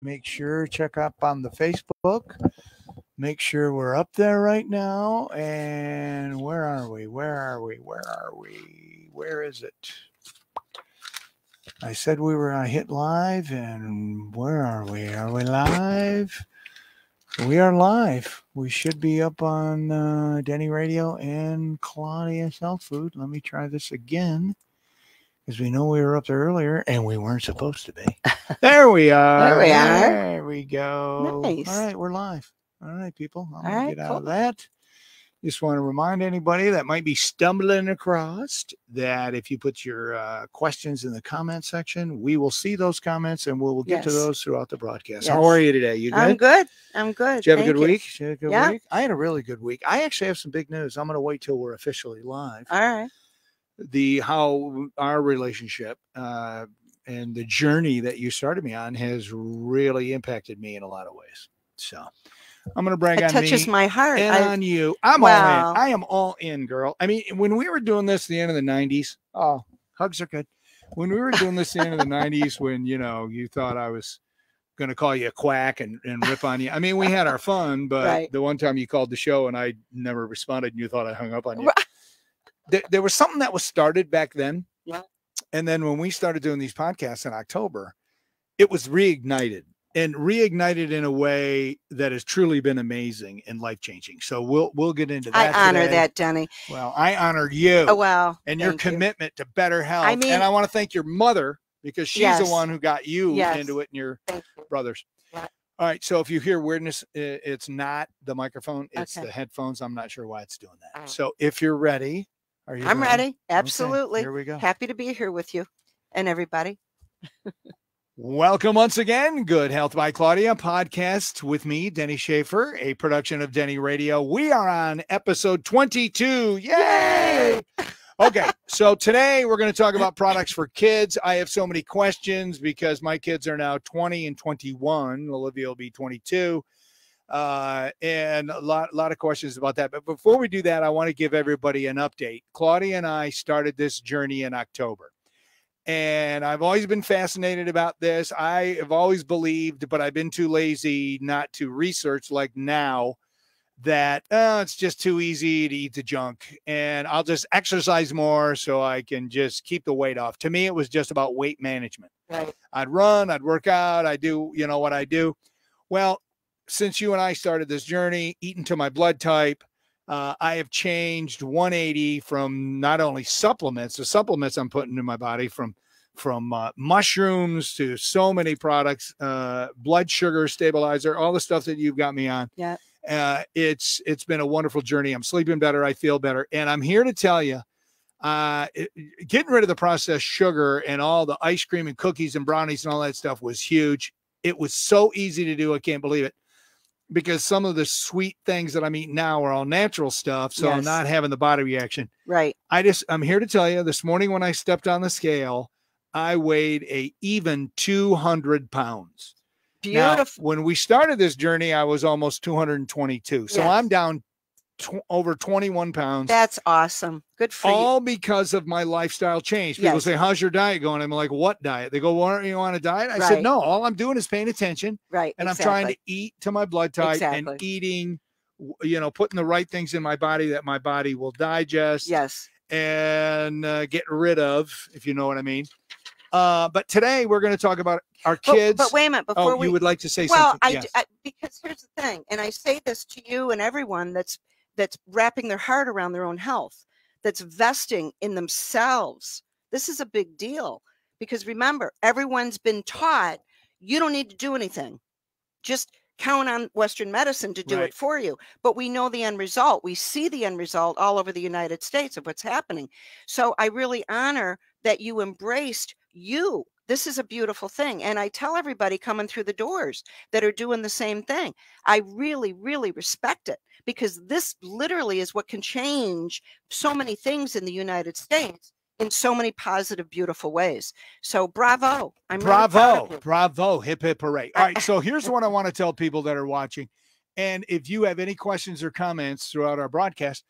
Make sure check up on the Facebook. Make sure we're up there right now. And where are we? Where is it? I said we were going to hit live, and where are we? Are we live? We are live. We should be up on Denny Radio and Claudia's Health Food. Let me try this again, because we know we were up there earlier, and we weren't supposed to be. There we are. There we are. There we go. Nice. All right, we're live. All right, people. I'm going All to right, get out cool. of that. Just want to remind anybody that might be stumbling across that if you put your questions in the comment section, we will see those comments and we'll get to Yes. those throughout the broadcast. Yes. How are you today? You good? I'm good. I'm good. Did you have a Thank good you. week? Did you have a good Yeah. week? I had a really good week. I actually have some big news. I'm going to wait till we're officially live. All right. How our relationship and the journey that you started me on has really impacted me in a lot of ways. So I'm going to brag It on touches me my heart. and on you. I'm Wow. all in. I am all in, girl. I mean, when we were doing this at the end of the 90s, oh, hugs are good. When we were doing this at the end of the 90s, when, you thought I was going to call you a quack and rip on you. I mean, we had our fun, but Right. the one time you called the show and I never responded and you thought I hung up on you. There was something that was started back then. Yeah. And then when we started doing these podcasts in October, it was reignited in a way that has truly been amazing and life-changing. So we'll get into that. I honor today. that, Denny. Well, I honor you. Oh, wow. And your Thank you. commitment to better health. I mean- and I want to thank your mother because she's Yes. the one who got you Yes. into it and your Thank you. brothers. Yeah. All right. So if you hear weirdness, it's not the microphone. It's Okay. the headphones. I'm not sure why it's doing that. All right. So if you're ready, are you I'm ready. Okay, Absolutely. here we go. Happy to be here with you and everybody. Welcome once again. Good Health by Claudia podcast with me, Denny Schaefer, a production of Denny Radio. We are on episode 22. Yay! Okay, so today we're going to talk about products for kids. I have so many questions because my kids are now 20 and 21. Olivia will be 22. And a lot of questions about that. But before we do that, I want to give everybody an update. Claudia and I started this journey in October. And I've always been fascinated about this. I have always believed, but I've been too lazy not to research like now that it's just too easy to eat the junk and I'll just exercise more so I can just keep the weight off. To me, it was just about weight management. Right. I'd run, I'd work out, I do, what I do. Well, since you and I started this journey, eating to my blood type, I have changed 180 from not only supplements, the supplements I'm putting in my body from mushrooms to so many products, blood sugar stabilizer, all the stuff that you've got me on. Yeah. It's been a wonderful journey. I'm sleeping better. I feel better. And I'm here to tell you, getting rid of the processed sugar and all the ice cream and cookies and brownies and all that stuff was huge. It was so easy to do. I can't believe it. Because some of the sweet things that I'm eating now are all natural stuff. So I'm Yes. not having the body reaction. Right. I'm here to tell you this morning when I stepped on the scale, I weighed a even 200 pounds. Beautiful. Now, when we started this journey, I was almost 222. So Yes. I'm down over 21 pounds. That's awesome. Good for you. All because of my lifestyle change. People Yes. say, how's your diet going? I'm like, what diet? They go, well, aren't you on a diet? I Right. said, no, all I'm doing is paying attention. Right. And exactly. I'm trying to eat to my blood type and Exactly. eating, putting the right things in my body that my body will digest Yes. and get rid of, if you know what I mean. But today we're going to talk about our kids. But wait a minute. Before you would like to say well, something? Yes. because here's the thing, and I say this to you and everyone that's wrapping their heart around their own health, that's vesting in themselves. This is a big deal because remember, everyone's been taught you don't need to do anything. Just count on Western medicine to do Right. it for you. But we know the end result. We see the end result all over the United States of what's happening. So I really honor that you embraced you. This is a beautiful thing. And I tell everybody coming through the doors that are doing the same thing. I really, really respect it because this literally is what can change so many things in the United States in so many positive, beautiful ways. So bravo. I'm really proud of you. Bravo. Hip, hip, hooray. All right. So here's what I want to tell people that are watching. And if you have any questions or comments throughout our broadcast,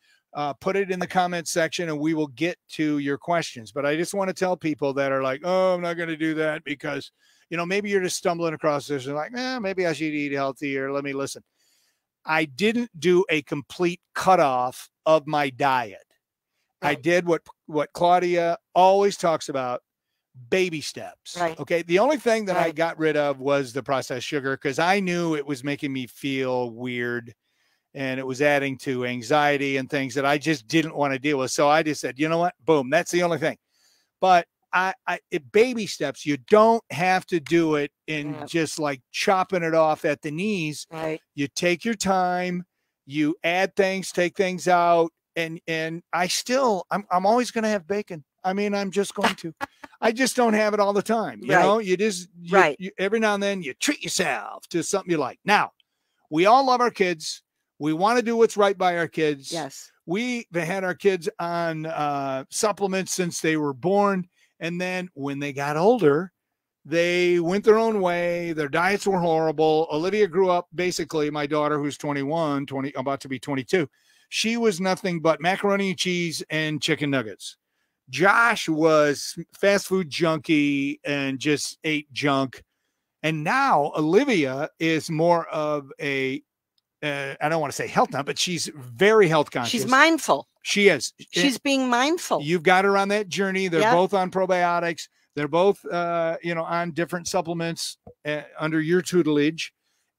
put it in the comments section and we will get to your questions. But I just want to tell people that are like, oh, I'm not going to do that because, maybe you're just stumbling across this and like, maybe I should eat healthy, or let me listen. I didn't do a complete cutoff of my diet. Right. I did what Claudia always talks about, baby steps. Right. Okay. The only thing that I got rid of was the processed sugar, because I knew it was making me feel weird and it was adding to anxiety and things that I just didn't want to deal with. So I just said, you know what? Boom. That's the only thing. But baby steps, you don't have to do it in just like chopping it off at the knees. Right. You take your time, you add things, take things out. And I'm always going to have bacon. I mean, I'm just going to. I just don't have it all the time. You know, you every now and then you treat yourself to something you like. Now, we all love our kids. We want to do what's right by our kids. Yes. We've had our kids on supplements since they were born. And then when they got older, they went their own way. Their diets were horrible. Olivia grew up, basically, my daughter, who's 21, about to be 22. She was nothing but macaroni and cheese and chicken nuggets. Josh was fast food junkie and just ate junk. And now Olivia is more of a, I don't want to say health nut, but she's very health conscious. She's mindful. She is. She's being mindful. You've got her on that journey. They're both on probiotics. They're both, on different supplements under your tutelage.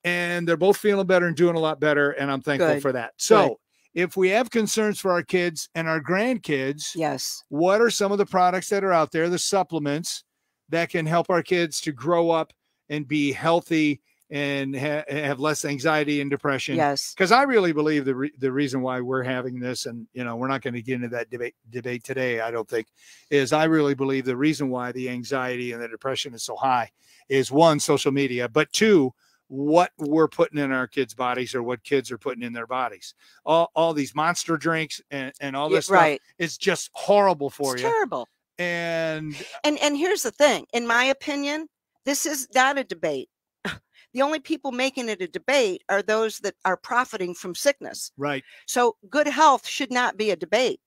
And they're both feeling better and doing a lot better. And I'm thankful for that. So if we have concerns for our kids and our grandkids, what are some of the products that are out there, the supplements that can help our kids to grow up and be healthy and have less anxiety and depression? Yes. Because I really believe the reason why we're having this, and, we're not going to get into that debate today, I don't think, is I really believe the reason why the anxiety and the depression is so high is, one, social media, but two, what we're putting in our kids' bodies or what kids are putting in their bodies. All these monster drinks and all this stuff is just horrible for you. Terrible. And here's the thing. In my opinion, this is not a debate. The only people making it a debate are those that are profiting from sickness. Right. So good health should not be a debate.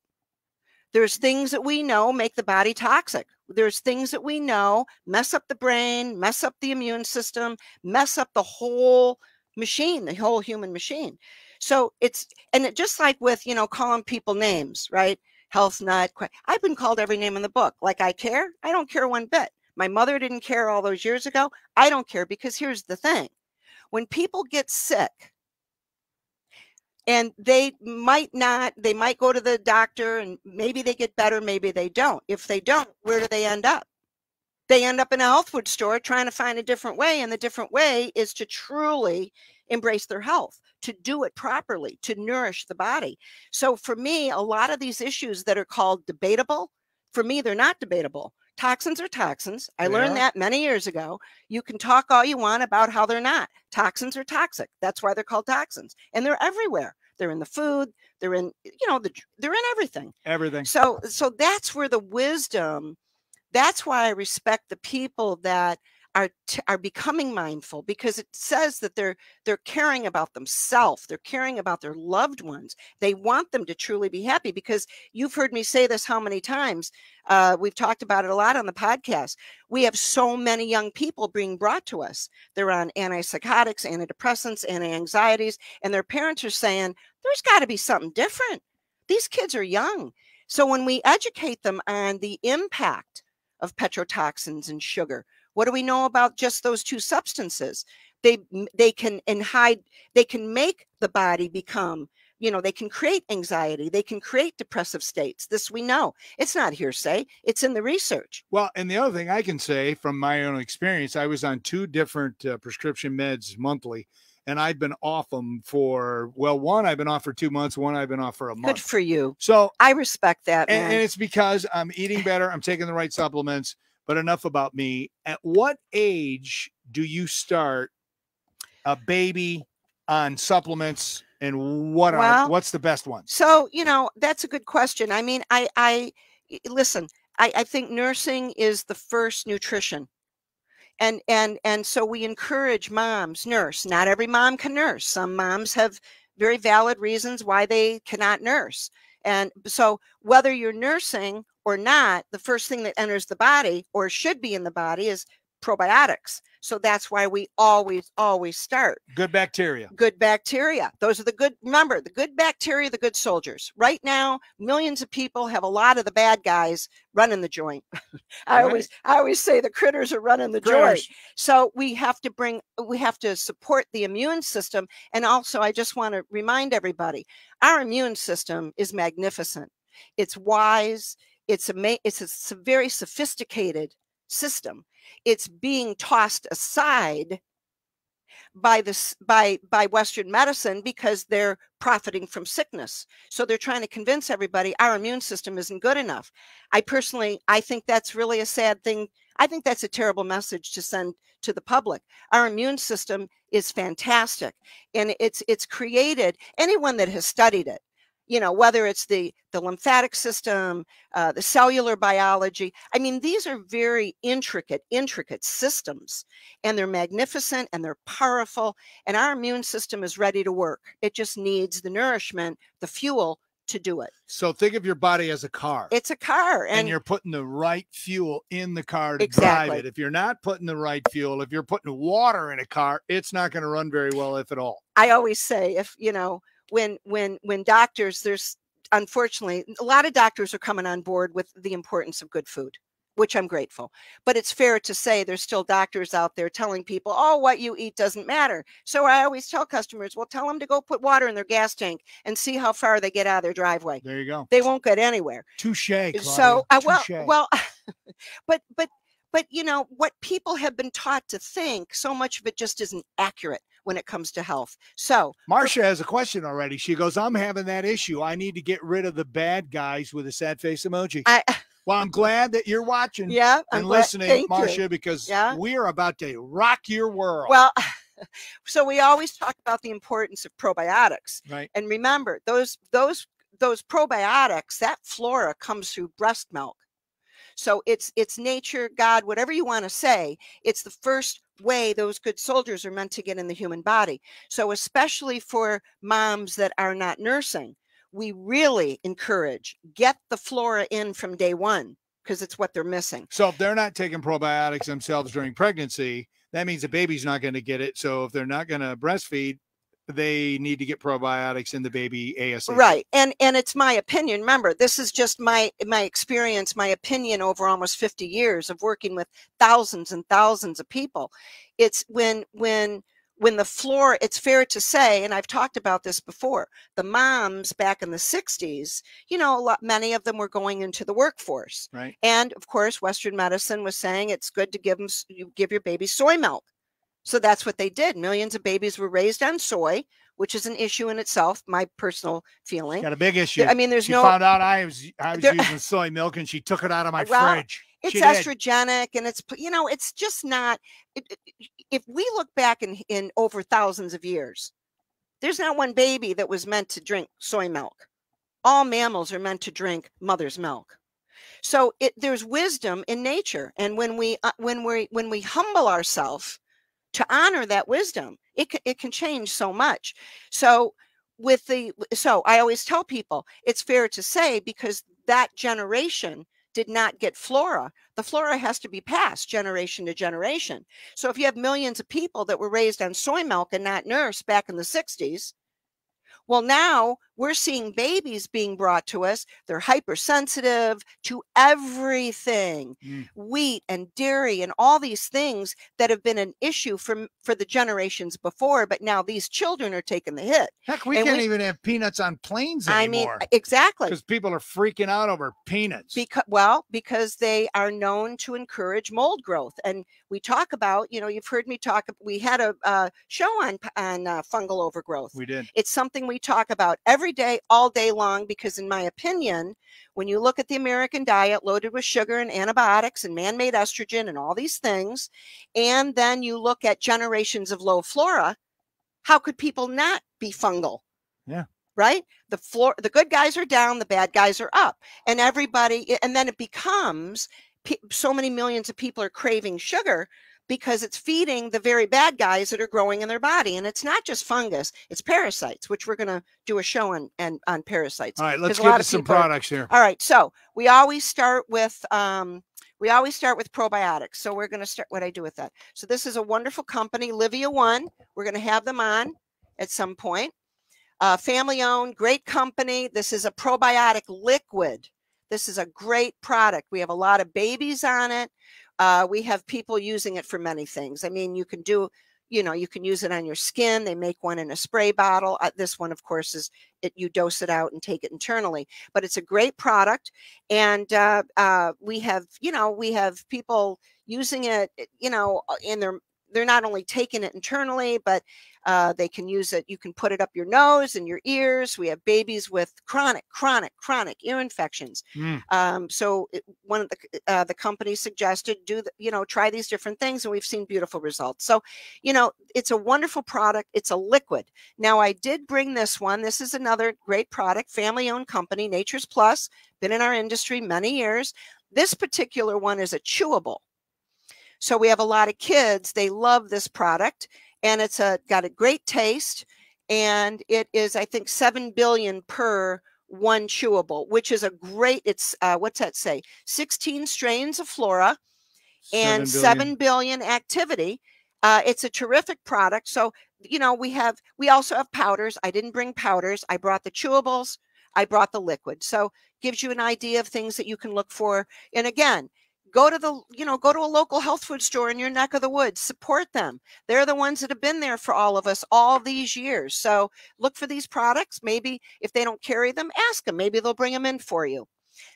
There's things that we know make the body toxic. There's things that we know mess up the brain, mess up the immune system, mess up the whole machine, the whole human machine. So just like with, calling people names, right? Health nut. I've been called every name in the book. Like, I care? I don't care one bit. My mother didn't care all those years ago. I don't care, because here's the thing. When people get sick, and they might go to the doctor and maybe they get better, maybe they don't. If they don't, where do they end up? They end up in a health food store trying to find a different way. And the different way is to truly embrace their health, to do it properly, to nourish the body. So for me, a lot of these issues that are called debatable, for me, they're not debatable. Toxins are toxins. I learned that many years ago. You can talk all you want about how they're not. Toxins are toxic. That's why they're called toxins. And they're everywhere. They're in the food. They're in, they're in everything. Everything. So that's where the wisdom, that's why I respect the people that are becoming mindful, because it says that they're caring about themselves. They're caring about their loved ones. They want them to truly be happy, because you've heard me say this how many times. We've talked about it a lot on the podcast. We have so many young people being brought to us. They're on antipsychotics, antidepressants, anti-anxieties, and their parents are saying, there's got to be something different. These kids are young. So when we educate them on the impact of petrotoxins and sugar, what do we know about just those two substances? They can make the body become, they can create anxiety. They can create depressive states. This we know. It's not hearsay. It's in the research. Well, and the other thing I can say from my own experience, I was on 2 different prescription meds monthly, and I've been off them for, one I've been off for 2 months, one I've been off for a month. Good for you. So I respect that, man. And it's because I'm eating better. I'm taking the right supplements. But enough about me. At what age do you start a baby on supplements, and what's the best one? So, that's a good question. I mean, listen, I think nursing is the first nutrition. And so we encourage moms, nurse. Not every mom can nurse. Some moms have very valid reasons why they cannot nurse. And so whether you're nursing or not, the first thing that enters the body, or should be in the body, is probiotics. So that's why we always start. Good bacteria. Good bacteria. Those are the good, remember, the good bacteria, the good soldiers. Right now, millions of people have a lot of the bad guys running the joint. I always say the critters are running the joint. So we have to support the immune system. And also, I just want to remind everybody, our immune system is magnificent. It's wise. It's a very sophisticated system. It's being tossed aside by Western medicine because they're profiting from sickness. So they're trying to convince everybody our immune system isn't good enough. I think that's really a sad thing. I think that's a terrible message to send to the public. Our immune system is fantastic, and it's created, anyone that has studied it, you know, whether it's the lymphatic system, the cellular biology. I mean, these are very intricate systems, and they're magnificent and they're powerful. And our immune system is ready to work. It just needs the nourishment, the fuel to do it. So think of your body as a car. It's a car. And you're putting the right fuel in the car to drive it. If you're not putting the right fuel, if you're putting water in a car, it's not going to run very well, if at all. I always say, if, you know, when doctors, there's unfortunately a lot of doctors are coming on board with the importance of good food, which I'm grateful. But it's fair to say there's still doctors out there telling people, oh, what you eat doesn't matter. So I always tell customers, well, tell them to go put water in their gas tank and see how far they get out of their driveway. There you go. They won't get anywhere. Touche, Claudia. So well, but you know what people have been taught to think, so much of it just isn't accurate when it comes to health. So Marcia has a question already. She goes, I'm having that issue. I need to get rid of the bad guys with a sad face emoji. Well, I'm glad that you're watching and listening, Marcia, because we're about to rock your world. Well, so we always talk about the importance of probiotics. Right. And remember, those probiotics, that flora comes through breast milk. So it's nature, God, whatever you want to say, it's the first way those good soldiers are meant to get in the human body. So especially for moms that are not nursing, we really encourage, get the flora in from day one, because it's what they're missing. So if they're not taking probiotics themselves during pregnancy, that means the baby's not going to get it. So if they're not going to breastfeed, they need to get probiotics in the baby ASAP. Right. And it's my opinion. Remember, this is just my experience, my opinion over almost 50 years of working with thousands and thousands of people. It's when the flora, it's fair to say, and I've talked about this before, the moms back in the 60s, you know, many of them were going into the workforce. Right. And of course, Western medicine was saying it's good to give your baby soy milk. So that's what they did. Millions of babies were raised on soy, which is an issue in itself, my personal feeling. Got a big issue. I mean, she found out I was using soy milk, and she took it out of my fridge. It's estrogenic, and it's, you know, it's just not, if we look back in over thousands of years, there's not one baby that was meant to drink soy milk. All mammals are meant to drink mother's milk. So there's wisdom in nature. And when we humble ourselves to honor that wisdom, it can change so much. So I always tell people, it's fair to say, because that generation did not get flora, the flora has to be passed generation to generation. So if you have millions of people that were raised on soy milk and not nursed back in the 60s, well, now we're seeing babies being brought to us. They're hypersensitive to everything, wheat and dairy and all these things that have been an issue for the generations before. But now these children are taking the hit. Heck, we can't even have peanuts on planes anymore. I mean, exactly. Because people are freaking out over peanuts. Because they are known to encourage mold growth. And we talk about, you know, you've heard me talk. We had a show on fungal overgrowth. We did. It's something we talk about every day, all day long, because in my opinion, when you look at the American diet loaded with sugar and antibiotics and man-made estrogen and all these things, and then you look at generations of low flora, how could people not be fungal? Yeah. Right? The good guys are down, the bad guys are up, and then it becomes so many millions of people are craving sugar because it's feeding the very bad guys that are growing in their body. And it's not just fungus, it's parasites, which we're going to do a show on parasites. All right, let's get to some products here. All right, so we always start with We always start with probiotics. So we're going to start what I do with that. So this is a wonderful company, Livia One. We're going to have them on at some point. Family owned, great company. This is a probiotic liquid. This is a great product. We have a lot of babies on it. We have people using it for many things. I mean, you can do, you can use it on your skin. They make one in a spray bottle. This one, of course, is you dose it out and take it internally. But it's a great product. And we have people using it, in they're not only taking it internally, but they can use it. You can put it up your nose and your ears. We have babies with chronic ear infections. So one of the companies suggested try these different things, and we've seen beautiful results. So, it's a wonderful product. It's a liquid. Now, I did bring this one. This is another great product, family-owned company, Nature's Plus, been in our industry many years. This particular one is a chewable. So we have a lot of kids. They love this product, and it's got a great taste, and it is, I think, 7 billion per one chewable, which is a great, it's, what's that say? 16 strains of flora and 7 billion activity. It's a terrific product. So, we also have powders. I didn't bring powders. I brought the chewables. I brought the liquid. So gives you an idea of things that you can look for. And again, go to a local health food store in your neck of the woods, support them. They're the ones that have been there for all of us all these years. So look for these products. Maybe if they don't carry them, ask them. Maybe they'll bring them in for you.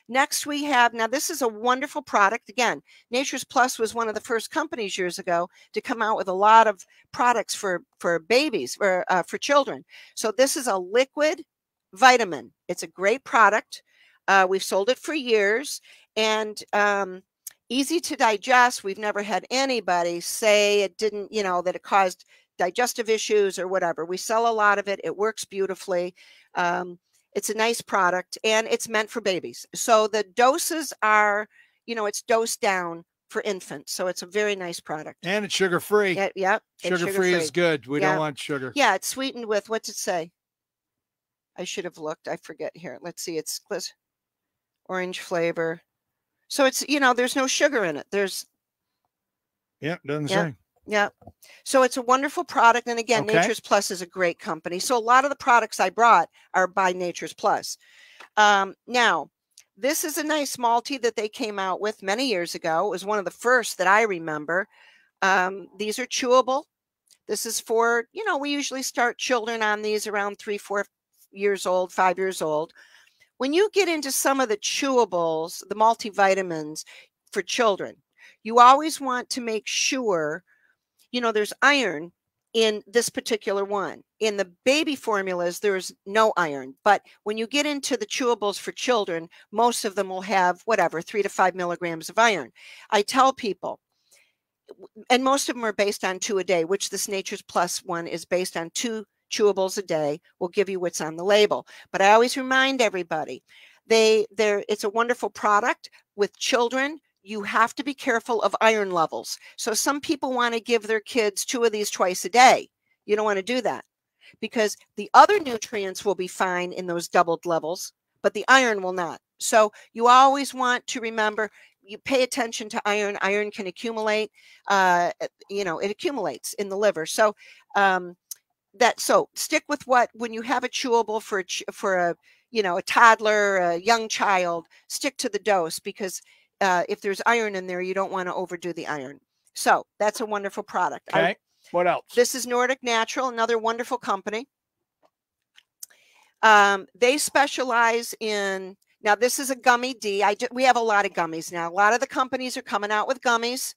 Next we have, now this is a wonderful product. Again, Nature's Plus was one of the first companies years ago to come out with a lot of products for babies, for children. So this is a liquid vitamin. It's a great product. We've sold it for years, and easy to digest. We've never had anybody say it didn't, that it caused digestive issues or whatever. We sell a lot of it. It works beautifully. It's a nice product, and it's meant for babies. So the doses are, it's dosed down for infants. So it's a very nice product. And it's sugar-free. Yeah. Sugar-free is good. We don't want sugar. Yeah, it's sweetened with, what's it say? I should have looked. I forget here. Let's see. It's orange flavor. So it's, there's no sugar in it. Doesn't say. Yeah. So it's a wonderful product. And again, Nature's Plus is a great company. So a lot of the products I brought are by Nature's Plus. Now, this is a nice multi that they came out with many years ago. It was one of the first that I remember. These are chewable. This is for, we usually start children on these around 3, 4 years old, 5 years old. When you get into some of the chewables, the multivitamins for children, you always want to make sure, there's iron in this particular one. In the baby formulas, there's no iron. But when you get into the chewables for children, most of them will have 3 to 5 milligrams of iron. I tell people, and most of them are based on 2 a day, which this Nature's Plus one is based on 2 chewables a day. Will give you what's on the label. But I always remind everybody, it's a wonderful product. With children, you have to be careful of iron levels. So some people want to give their kids 2 of these twice a day. You don't want to do that, because the other nutrients will be fine in those doubled levels, but the iron will not. So you always want to remember, you pay attention to iron. Iron can accumulate, it accumulates in the liver. So so stick with when you have a chewable for a toddler, a young child, stick to the dose, because if there's iron in there, you don't want to overdo the iron. So that's a wonderful product. Okay. What else? This is Nordic Natural, another wonderful company. They specialize in, now this is a gummy D. We have a lot of gummies now. A lot of the companies are coming out with gummies.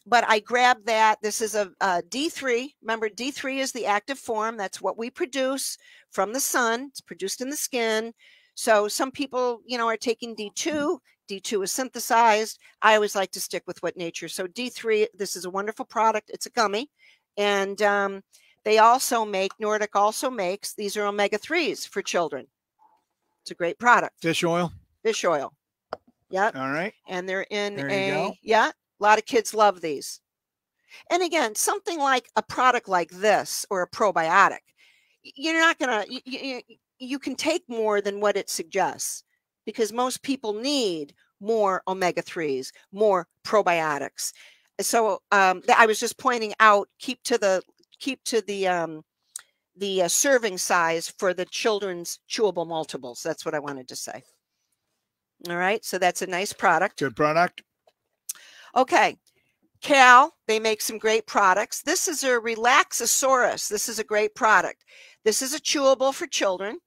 But I grabbed that. This is a D3. Remember, D3 is the active form. That's what we produce from the sun. It's produced in the skin. So some people, are taking D2. D2 is synthesized. I always like to stick with what nature. So D3, this is a wonderful product. It's a gummy. And they also Nordic also makes, these are omega-3s for children. It's a great product. Fish oil? Fish oil. Yeah. All right. And they're in go. Yeah. A lot of kids love these. And again, something like a product like this or a probiotic, you're not going to, you can take more than what it suggests, because most people need more omega-3s, more probiotics. So I was just pointing out, keep to the serving size for the children's chewable multiples. That's what I wanted to say. All right, so that's a nice product. Good product. Okay, Cal, they make some great products. This is a Relaxosaurus. This is a great product. This is a chewable for children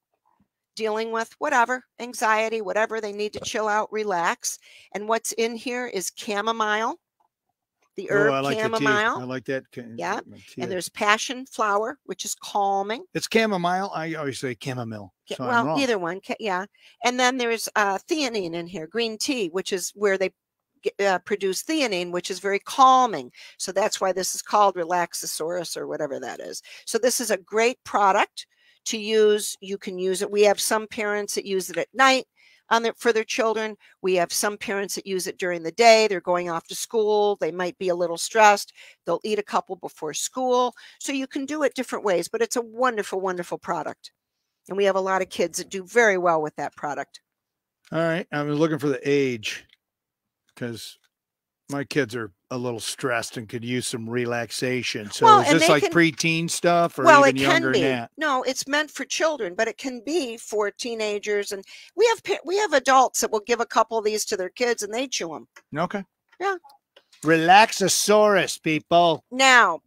dealing with whatever, anxiety, whatever they need to chill out, relax. And what's in here is chamomile, the herb I like chamomile. The tea. I like that. Yeah, and there's passion flower, which is calming. It's chamomile. I always say chamomile. So well, I'm wrong. Either one. Yeah. And then there's theanine in here, green tea, which is where they produce theanine, which is very calming. So that's why this is called Relaxosaurus or whatever that is. So this is a great product to use. You can use it. We have some parents that use it at night for their children. We have some parents that use it during the day. They're going off to school. They might be a little stressed. They'll eat a couple before school. So you can do it different ways, but it's a wonderful, wonderful product. And we have a lot of kids that do very well with that product. All right. I was looking for the age because my kids are a little stressed and could use some relaxation. So is this like preteen stuff or even younger than that? No, it's meant for children, but it can be for teenagers. And we have adults that will give a couple of these to their kids and they chew them. Okay. Yeah. Relaxosaurus, people. Now,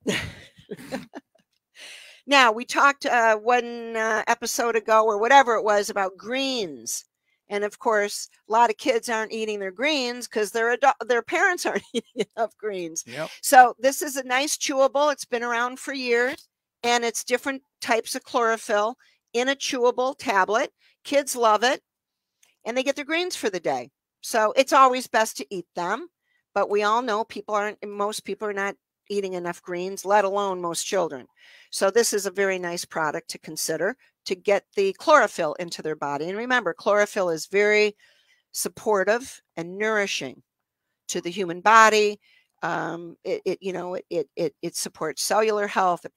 we talked one episode ago or whatever it was about greens. And of course, a lot of kids aren't eating their greens because their parents aren't eating enough greens. Yep. So this is a nice chewable. It's been around for years, and it's different types of chlorophyll in a chewable tablet. Kids love it, and they get their greens for the day. So it's always best to eat them, but we all know most people are not eating enough greens, let alone most children. So this is a very nice product to consider to get the chlorophyll into their body. And remember, chlorophyll is very supportive and nourishing to the human body. It supports cellular health. It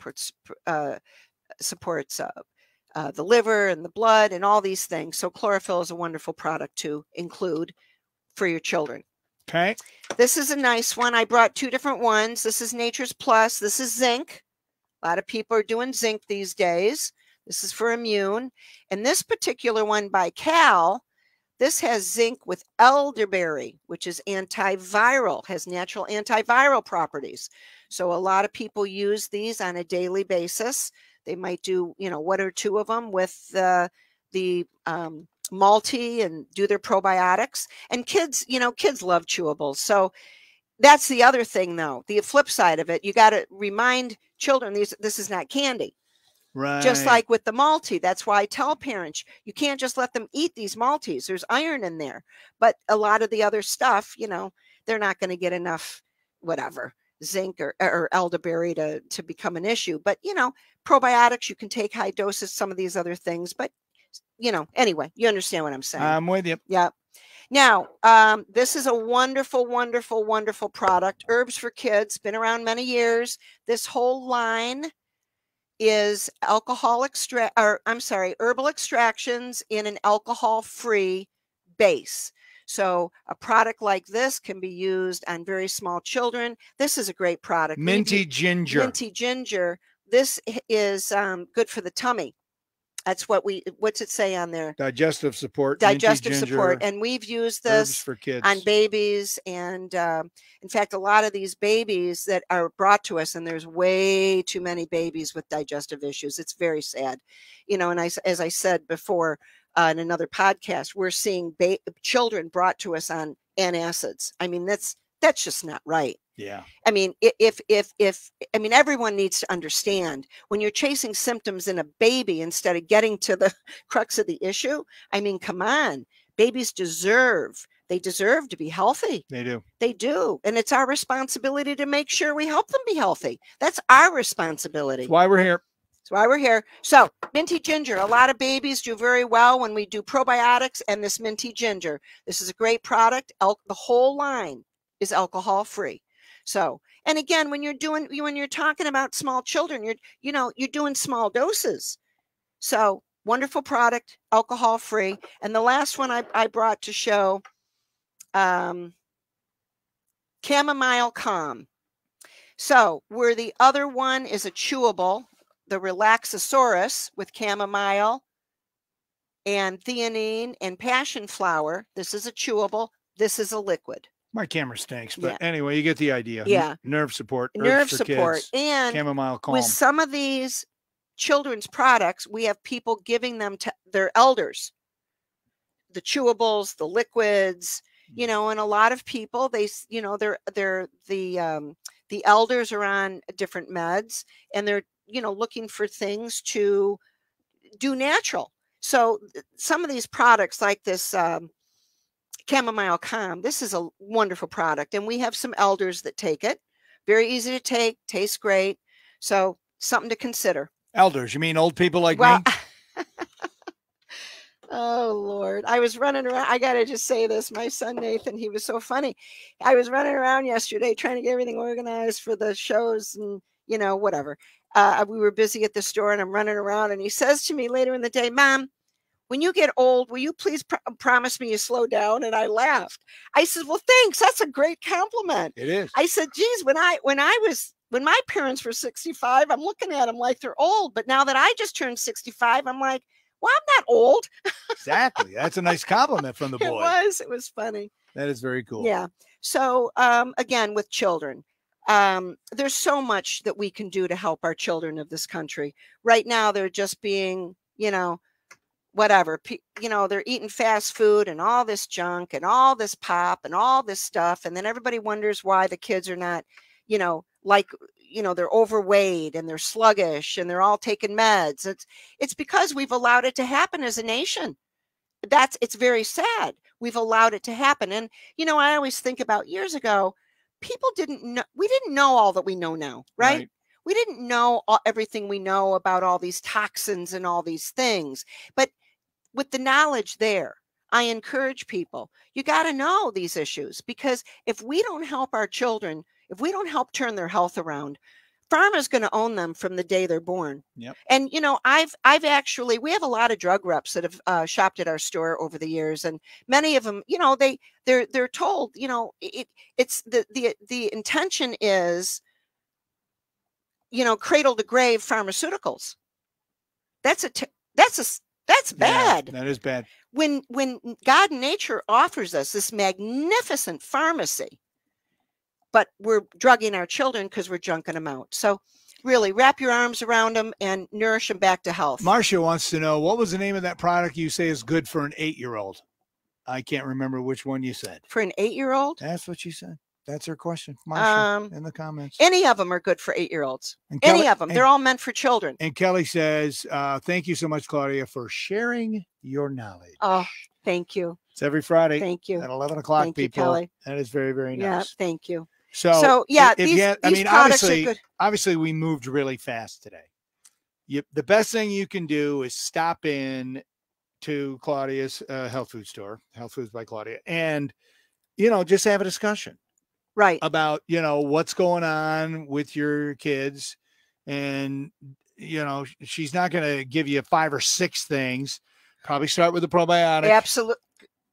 supports the liver and the blood and all these things. So chlorophyll is a wonderful product to include for your children. Okay. This is a nice one. I brought two different ones. This is Nature's Plus. This is zinc. A lot of people are doing zinc these days. This is for immune. And this particular one by Cal, this has zinc with elderberry, which is antiviral, has natural antiviral properties. So a lot of people use these on a daily basis. They might do, one or two of them with the multi and do their probiotics. And kids love chewables. So that's the other thing, though. The flip side of it, you got to remind children this is not candy. Right. Just like with the multi. That's why I tell parents, you can't just let them eat these multis. There's iron in there. But a lot of the other stuff, they're not going to get enough, zinc or elderberry to become an issue. But, probiotics, you can take high doses, some of these other things. But, anyway, you understand what I'm saying. I'm with you. Yeah. Now, this is a wonderful, wonderful, wonderful product. Herbs for Kids, been around many years. This whole line is herbal extractions in an alcohol-free base. So a product like this can be used on very small children. This is a great product. Minty ginger. Minty ginger. This is good for the tummy. That's what's it say on there? Digestive support. Digestive support. And we've used this for kids. On babies. And in fact, a lot of these babies that are brought to us, and there's way too many babies with digestive issues. It's very sad. And as I said before in another podcast, we're seeing children brought to us on antacids. I mean, that's just not right. Yeah. I mean, everyone needs to understand when you're chasing symptoms in a baby instead of getting to the crux of the issue. I mean, come on, babies deserve to be healthy. They do. They do. And it's our responsibility to make sure we help them be healthy. That's our responsibility. That's why we're here. That's why we're here. So minty ginger, a lot of babies do very well when we do probiotics and this minty ginger. This is a great product. The whole line is alcohol free. So, and again, when you're talking about small children, you're doing small doses. So wonderful product, alcohol free. And the last one I brought to show Chamomile Calm. So where the other one is a chewable, the Relaxosaurus with chamomile and theanine and passion flower. This is a chewable. This is a liquid. My camera stinks, but anyway, you get the idea. Yeah. Nerve support. Nerve support. Kids, and Chamomile Calm. with some of these children's products, we have people giving them to their elders. The chewables, the liquids, and a lot of people, they, they're the elders are on different meds, and they're, looking for things to do natural. So some of these products like this Chamomile Calm, this is a wonderful product, and we have some elders that take it. Very easy to take, tastes great. So something to consider. Elders, you mean old people like me? Oh, Lord. I was running around. I got to just say this. My son, Nathan, he was so funny. I was running around yesterday trying to get everything organized for the shows and, whatever. We were busy at the store, and I'm running around, and he says to me later in the day, Mom, when you get old, will you please promise me you slow down? And I laughed. I said, well, thanks. That's a great compliment. It is. I said, geez, when my parents were 65, I'm looking at them like they're old. But now that I just turned 65, I'm like, well, I'm not old. Exactly. That's a nice compliment from the boy. It was funny. That is very cool. Yeah. So again, with children, there's so much that we can do to help our children of this country. Right now, they're just being, whatever, they're eating fast food and all this junk and all this pop and all this stuff. And then everybody wonders why the kids are not, they're overweight and they're sluggish and they're all taking meds. It's because we've allowed it to happen as a nation. It's very sad. We've allowed it to happen. And, I always think about years ago, people we didn't know all that we know now, right? We didn't know everything we know about all these toxins and all these things. But with the knowledge there, I encourage people, you got to know these issues, because if we don't help our children, if we don't help turn their health around, pharma's going to own them from the day they're born. Yep. And, I've actually, we have a lot of drug reps that have shopped at our store over the years. And many of them, they're told, it's the intention is, cradle to grave pharmaceuticals. That's bad. Yeah, that is bad. When God and nature offers us this magnificent pharmacy, but we're drugging our children because we're junking them out. So really wrap your arms around them and nourish them back to health. Marcia wants to know, what was the name of that product you say is good for an 8-year-old? I can't remember which one you said. For an 8-year-old? That's what she said. That's her question. Marcia, in the comments. Any of them are good for 8-year-olds. Any of them. They're all meant for children. And Kelly says, thank you so much, Claudia, for sharing your knowledge. Oh, thank you. It's every Friday. Thank you. At 11 o'clock, thank people. You, Kelly. That is very, very nice. Yeah, thank you. So yeah, these products are good. Obviously, we moved really fast today. The best thing you can do is stop in to Claudia's health food store, Health Foods by Claudia, and, just have a discussion. Right. About, what's going on with your kids. And, she's not going to give you 5 or 6 things. Probably start with the probiotic. Absolutely.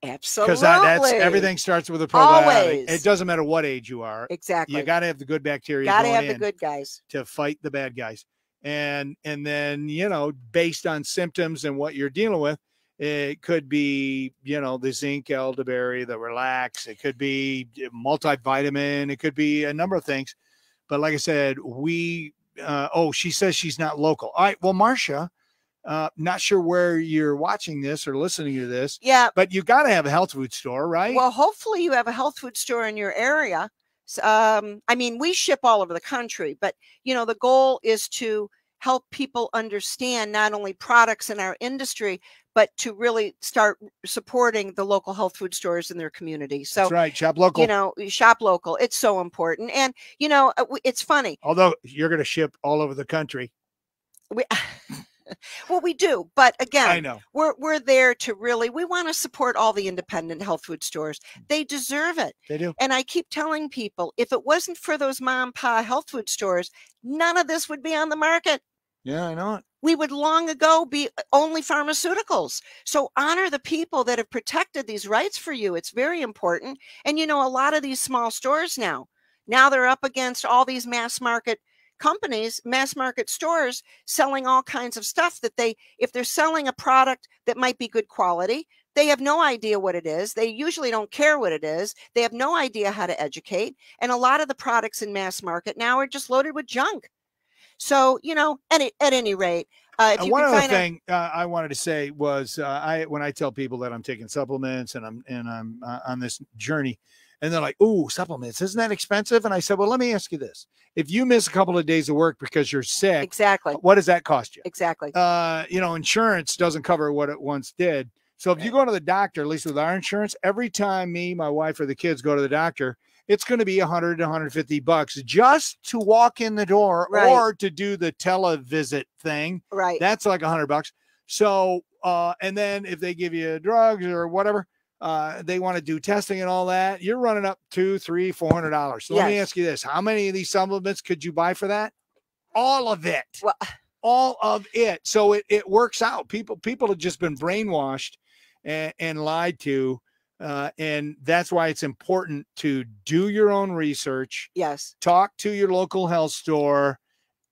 Because that's everything starts with a probiotic. Always. It doesn't matter what age you are. Exactly. You got to have the good bacteria. Got to have the good guys to fight the bad guys. And then, based on symptoms and what you're dealing with, it could be, the zinc, elderberry, the relax. It could be multivitamin. It could be a number of things. But like I said, she says she's not local. All right. Well, Marcia, not sure where you're watching this or listening to this. Yeah. But you got to have a health food store, right? Well, hopefully you have a health food store in your area. We ship all over the country, but, the goal is to help people understand not only products in our industry, but to really start supporting the local health food stores in their community. So that's right. Shop local. Shop local. It's so important. And, it's funny. Although you're going to ship all over the country. Well, we do. But again, I know we're there to we want to support all the independent health food stores. They deserve it. They do. And I keep telling people, if it wasn't for those mom and pop health food stores, none of this would be on the market. Yeah, I know it. We would long ago be only pharmaceuticals. So honor the people that have protected these rights for you. It's very important. And a lot of these small stores now they're up against all these mass market companies, mass market stores selling all kinds of stuff that if they're selling a product that might be good quality, they have no idea what it is. They usually don't care what it is. They have no idea how to educate. And a lot of the products in mass market now are just loaded with junk. So, at any rate, if you one can other find thing I wanted to say was when I tell people that I'm taking supplements and I'm on this journey, and they're like, "Ooh, supplements, isn't that expensive?" And I said, "Well, let me ask you this: if you miss a couple of days of work because you're sick, exactly, what does that cost you? Exactly. Insurance doesn't cover what it once did. So if you go to the doctor, at least with our insurance, every time me, my wife, or the kids go to the doctor, it's going to be $100 to $150 just to walk in the door, right, or to do the televisit thing. Right. That's like $100. So, and then if they give you drugs or whatever, they want to do testing and all that, you're running up $200, $300, $400. So let me ask you this: how many of these supplements could you buy for that? All of it. Well, all of it. So it works out. People have just been brainwashed and lied to. And that's why it's important to do your own research. Yes. Talk to your local health store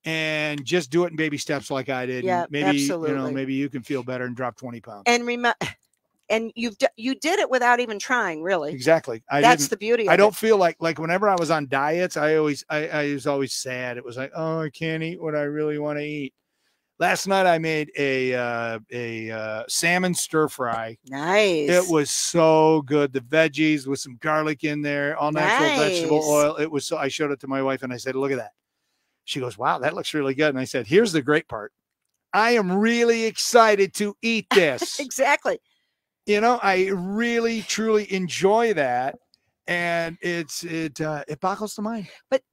and just do it in baby steps like I did. Yeah, maybe, absolutely. Maybe you can feel better and drop 20 pounds. And remember, and you did it without even trying, really. Exactly. That's the beauty of it. I don't feel like whenever I was on diets, I was always sad. It was like, oh, I can't eat what I really want to eat. Last night I made a salmon stir fry. Nice. It was so good. The veggies with some garlic in there, all natural vegetable oil. It was so. I showed it to my wife and I said, "Look at that." She goes, "Wow, that looks really good." And I said, "Here's the great part. I am really excited to eat this." Exactly. I really truly enjoy that, and it boggles the mind. But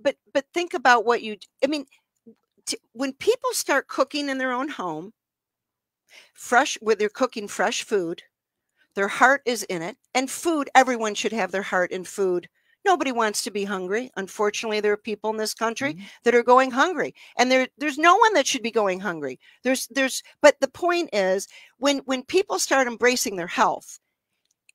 think about what when people start cooking in their own home, where they're cooking fresh food, their heart is in it. And food, everyone should have their heart in food. Nobody wants to be hungry. Unfortunately, there are people in this country that are going hungry, and there's no one that should be going hungry. But the point is, when people start embracing their health,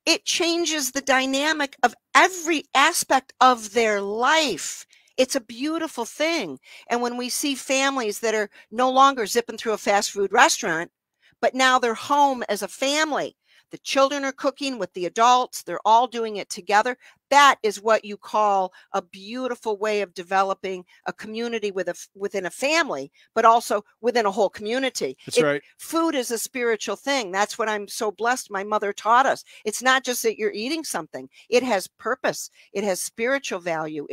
it changes the dynamic of every aspect of their life. It's a beautiful thing. And when we see families that are no longer zipping through a fast food restaurant, but now they're home as a family, the children are cooking with the adults, they're all doing it together. That is what you call a beautiful way of developing a community within a family, but also within a whole community. That's right. Food is a spiritual thing. That's what I'm so blessed my mother taught us. It's not just that you're eating something. It has purpose. It has spiritual value.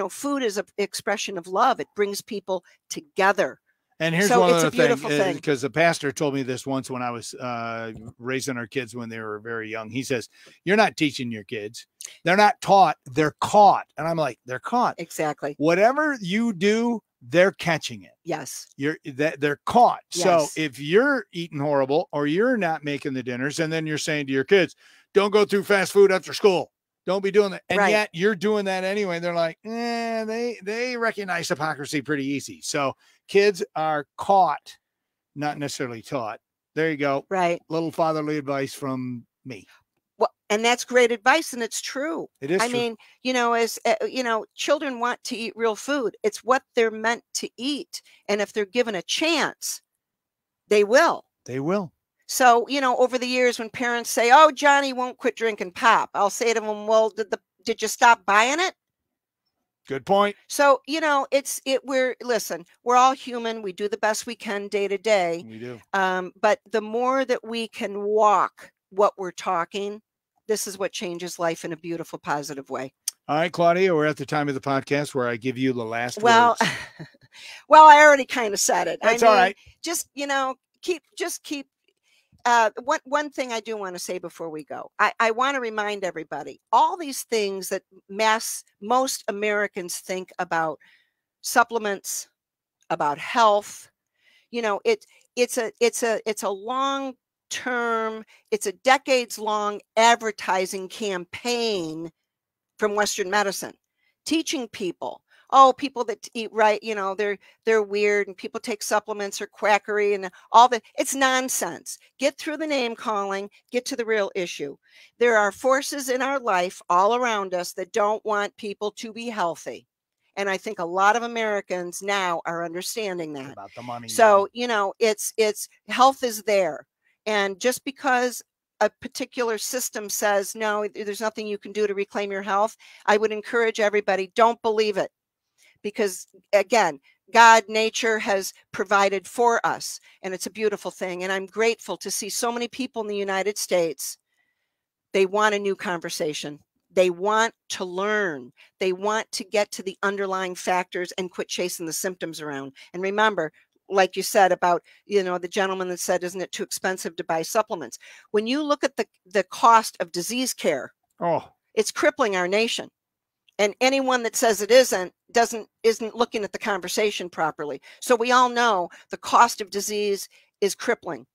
Food is an expression of love. It brings people together. And here's one other thing, because the pastor told me this once when I was raising our kids when they were very young. He says, "You're not teaching your kids. They're not taught. They're caught." And I'm like, "They're caught." Exactly. Whatever you do, they're catching it. Yes. They're caught. Yes. So if you're eating horrible or you're not making the dinners, and then you're saying to your kids, "Don't go through fast food after school. Don't be doing that." And yet you're doing that anyway. They're like, they recognize hypocrisy pretty easy. So kids are caught, not necessarily taught. There you go. Right. Little fatherly advice from me. Well, and that's great advice. And it's true. It is. I mean, as children want to eat real food. It's what they're meant to eat. And if they're given a chance, they will. They will. So, over the years when parents say, "Oh, Johnny won't quit drinking pop," I'll say to them, "Well, did you stop buying it?" Good point. So, listen, we're all human. We do the best we can day to day. We do. But the more that we can walk what we're talking, this is what changes life in a beautiful, positive way. All right, Claudia, we're at the time of the podcast where I give you the last well, words. Well, I already kind of said it. That's all right. Just, keep. One thing I do want to say before we go, I want to remind everybody, all these things that most Americans think about supplements, about health, it's a long term, it's a decades long advertising campaign from Western medicine, teaching people, oh, people that eat right, you know, they're weird, and people take supplements or quackery and all that. It's nonsense. Get through the name calling, get to the real issue. There are forces in our life all around us that don't want people to be healthy. And I think a lot of Americans now are understanding that. About the money. So, you know, it's health is there. And just because a particular system says, no, there's nothing you can do to reclaim your health, I would encourage everybody, don't believe it. Because again, God, nature has provided for us, and it's a beautiful thing. And I'm grateful to see so many people in the United States. They want a new conversation. They want to learn. They want to get to the underlying factors and quit chasing the symptoms around. And remember, like you said about, you know, the gentleman that said, isn't it too expensive to buy supplements? When you look at the cost of disease care, it's crippling our nation. And anyone that says it isn't looking at the conversation properly. So we all know the cost of disease is crippling.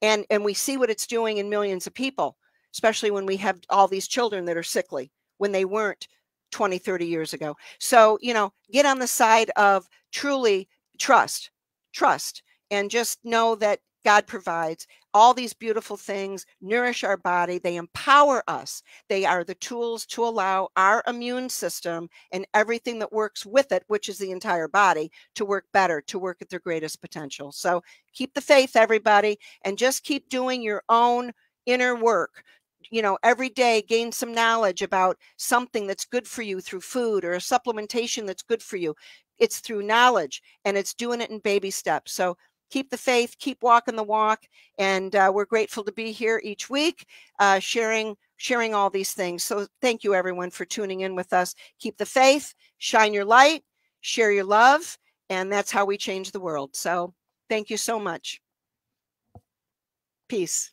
And we see what it's doing in millions of people, especially when we have all these children that are sickly when they weren't 20, 30 years ago. So, you know, get on the side of truly trust, and just know that God provides all these beautiful things, nourish our body. They empower us. They are the tools to allow our immune system and everything that works with it, which is the entire body, to work better, to work at their greatest potential. So keep the faith, everybody, and just keep doing your own inner work. You know, every day gain some knowledge about something that's good for you through food, or a supplementation that's good for you. It's through knowledge, and it's doing it in baby steps. So keep the faith, keep walking the walk. And we're grateful to be here each week, sharing all these things. So thank you, everyone, for tuning in with us. Keep the faith, shine your light, share your love, and that's how we change the world. So thank you so much. Peace.